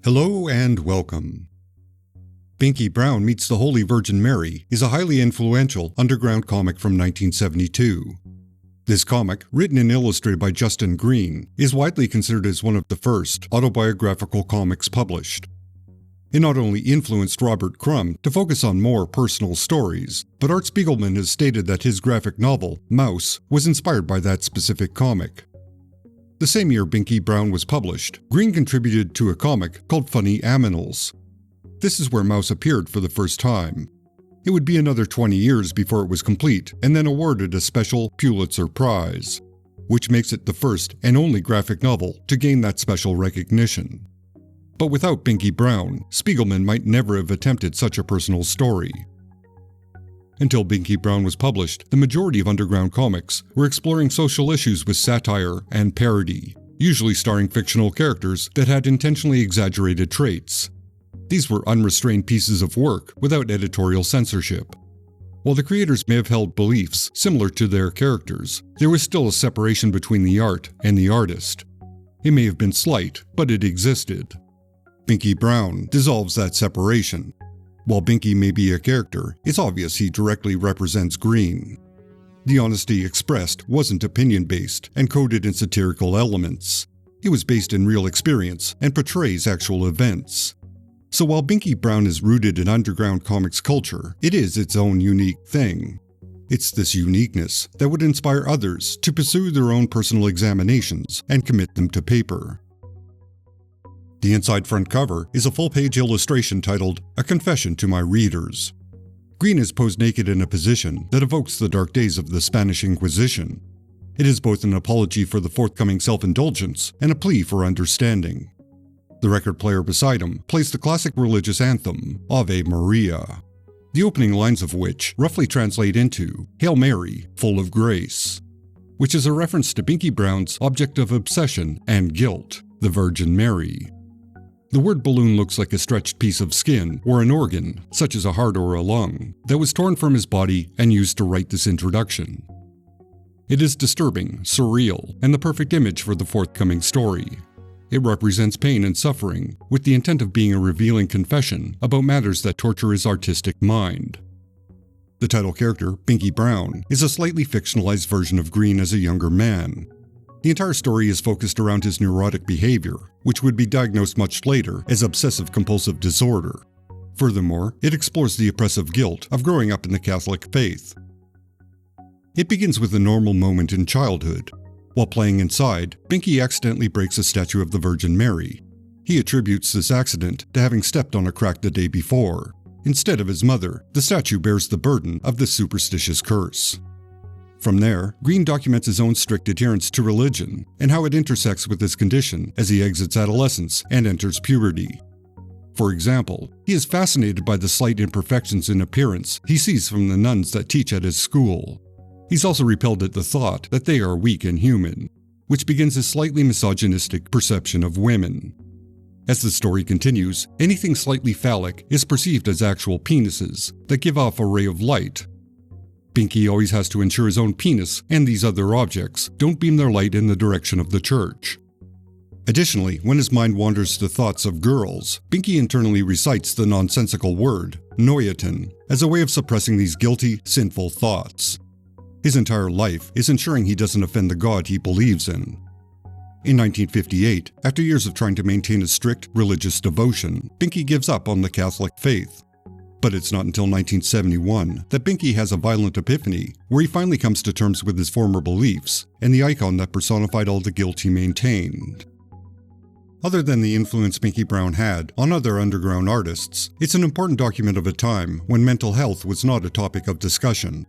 Hello and welcome. Binky Brown Meets the Holy Virgin Mary is a highly influential underground comic from 1972. This comic, written and illustrated by Justin Green, is widely considered as one of the first autobiographical comics published. It not only influenced Robert Crumb to focus on more personal stories, but Art Spiegelman has stated that his graphic novel, Mouse, was inspired by that specific comic. The same year Binky Brown was published, Green contributed to a comic called Funny Aminals. This is where Mouse appeared for the first time. It would be another 20 years before it was complete and then awarded a special Pulitzer Prize, which makes it the first and only graphic novel to gain that special recognition. But without Binky Brown, Spiegelman might never have attempted such a personal story. Until Binky Brown was published, the majority of underground comics were exploring social issues with satire and parody, usually starring fictional characters that had intentionally exaggerated traits. These were unrestrained pieces of work without editorial censorship. While the creators may have held beliefs similar to their characters, there was still a separation between the art and the artist. It may have been slight, but it existed. Binky Brown dissolves that separation. While Binky may be a character, it's obvious he directly represents Green. The honesty expressed wasn't opinion-based and coded in satirical elements. It was based in real experience and portrays actual events. So while Binky Brown is rooted in underground comics culture, it is its own unique thing. It's this uniqueness that would inspire others to pursue their own personal examinations and commit them to paper. The inside front cover is a full-page illustration titled, "A Confession to My Readers." Green is posed naked in a position that evokes the dark days of the Spanish Inquisition. It is both an apology for the forthcoming self-indulgence and a plea for understanding. The record player beside him plays the classic religious anthem, Ave Maria, the opening lines of which roughly translate into, "Hail Mary, full of grace," which is a reference to Binky Brown's object of obsession and guilt, the Virgin Mary. The word balloon looks like a stretched piece of skin or an organ, such as a heart or a lung, that was torn from his body and used to write this introduction. It is disturbing, surreal, and the perfect image for the forthcoming story. It represents pain and suffering, with the intent of being a revealing confession about matters that torture his artistic mind. The title character, Binky Brown, is a slightly fictionalized version of Green as a younger man. The entire story is focused around his neurotic behavior, which would be diagnosed much later as obsessive-compulsive disorder. Furthermore, it explores the oppressive guilt of growing up in the Catholic faith. It begins with a normal moment in childhood. While playing inside, Binky accidentally breaks a statue of the Virgin Mary. He attributes this accident to having stepped on a crack the day before. Instead of his mother, the statue bears the burden of this superstitious curse. From there, Green documents his own strict adherence to religion and how it intersects with his condition as he exits adolescence and enters puberty. For example, he is fascinated by the slight imperfections in appearance he sees from the nuns that teach at his school. He's also repelled at the thought that they are weak and human, which begins his slightly misogynistic perception of women. As the story continues, anything slightly phallic is perceived as actual penises that give off a ray of light. Binky always has to ensure his own penis and these other objects don't beam their light in the direction of the church. Additionally, when his mind wanders to thoughts of girls, Binky internally recites the nonsensical word, noyatin, as a way of suppressing these guilty, sinful thoughts. His entire life is ensuring he doesn't offend the God he believes in. In 1958, after years of trying to maintain a strict religious devotion, Binky gives up on the Catholic faith. But it's not until 1971 that Binky has a violent epiphany where he finally comes to terms with his former beliefs and the icon that personified all the guilt he maintained. Other than the influence Binky Brown had on other underground artists, it's an important document of a time when mental health was not a topic of discussion.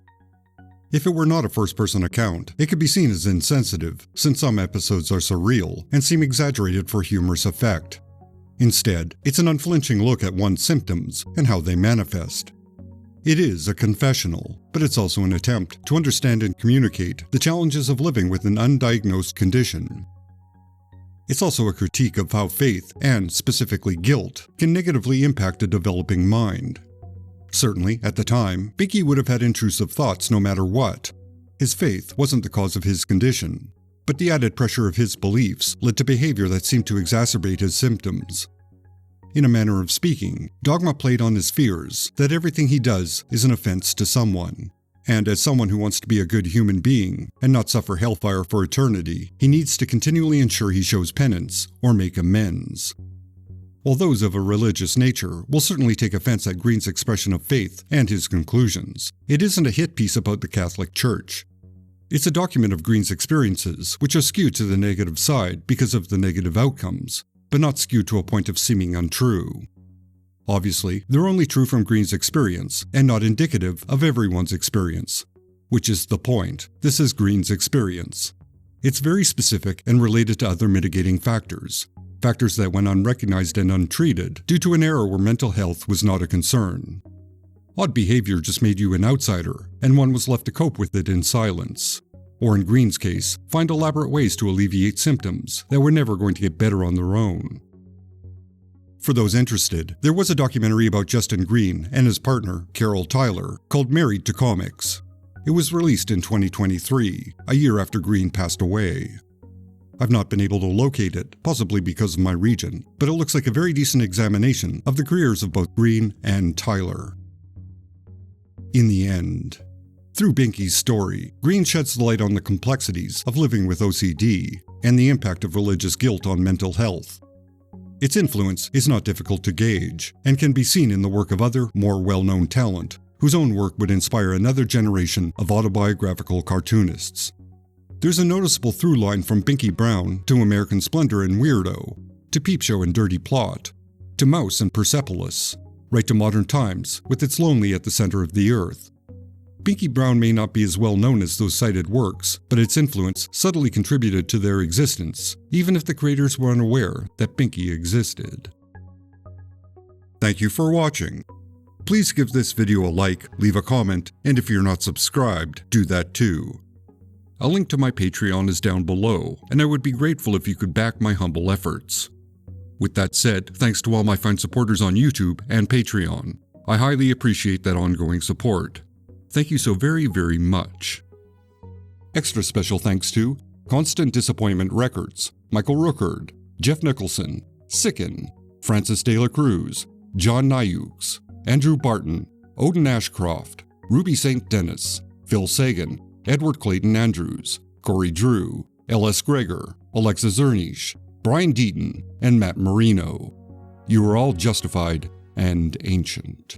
If it were not a first-person account, it could be seen as insensitive, since some episodes are surreal and seem exaggerated for humorous effect. Instead, it's an unflinching look at one's symptoms and how they manifest. It is a confessional, but it's also an attempt to understand and communicate the challenges of living with an undiagnosed condition. It's also a critique of how faith, and specifically guilt, can negatively impact a developing mind. Certainly, at the time, Binky would have had intrusive thoughts no matter what. His faith wasn't the cause of his condition, but the added pressure of his beliefs led to behavior that seemed to exacerbate his symptoms. In a manner of speaking, Dogma played on his fears that everything he does is an offense to someone. And as someone who wants to be a good human being and not suffer hellfire for eternity, he needs to continually ensure he shows penance or make amends. While those of a religious nature will certainly take offense at Green's expression of faith and his conclusions, it isn't a hit piece about the Catholic Church. It's a document of Green's experiences, which are skewed to the negative side because of the negative outcomes, but not skewed to a point of seeming untrue. Obviously, they're only true from Green's experience, and not indicative of everyone's experience. Which is the point. This is Green's experience. It's very specific and related to other mitigating factors. Factors that went unrecognized and untreated due to an era where mental health was not a concern. Odd behavior just made you an outsider, and one was left to cope with it in silence. Or in Green's case, find elaborate ways to alleviate symptoms that were never going to get better on their own. For those interested, there was a documentary about Justin Green and his partner, Carol Tyler, called Married to Comix. It was released in 2023, a year after Green passed away. I've not been able to locate it, possibly because of my region, but it looks like a very decent examination of the careers of both Green and Tyler. In the end, through Binky's story, Green sheds the light on the complexities of living with OCD and the impact of religious guilt on mental health. Its influence is not difficult to gauge, and can be seen in the work of other, more well-known talent, whose own work would inspire another generation of autobiographical cartoonists. There's a noticeable through line from Binky Brown to American Splendor and Weirdo, to Peep Show and Dirty Plot, to Mouse and Persepolis, right to modern times with its Lonely at the Center of the Earth. Binky Brown may not be as well known as those cited works, but its influence subtly contributed to their existence, even if the creators were unaware that Binky existed. Thank you for watching. Please give this video a like, leave a comment, and if you're not subscribed, do that too. A link to my Patreon is down below, and I would be grateful if you could back my humble efforts. With that said, thanks to all my fine supporters on YouTube and Patreon. I highly appreciate that ongoing support. Thank you so very, very much. Extra special thanks to Constant Disappointment Records, Michael Rookard, Jeff Nicholson, Sicken, Francis De La Cruz, John Nyukes, Andrew Barton, Odin Ashcroft, Ruby St. Dennis, Phil Sagan, Edward Clayton Andrews, Corey Drew, L.S. Gregor, Alexa Zernish, Brian Deaton, and Matt Marino. You are all justified and ancient.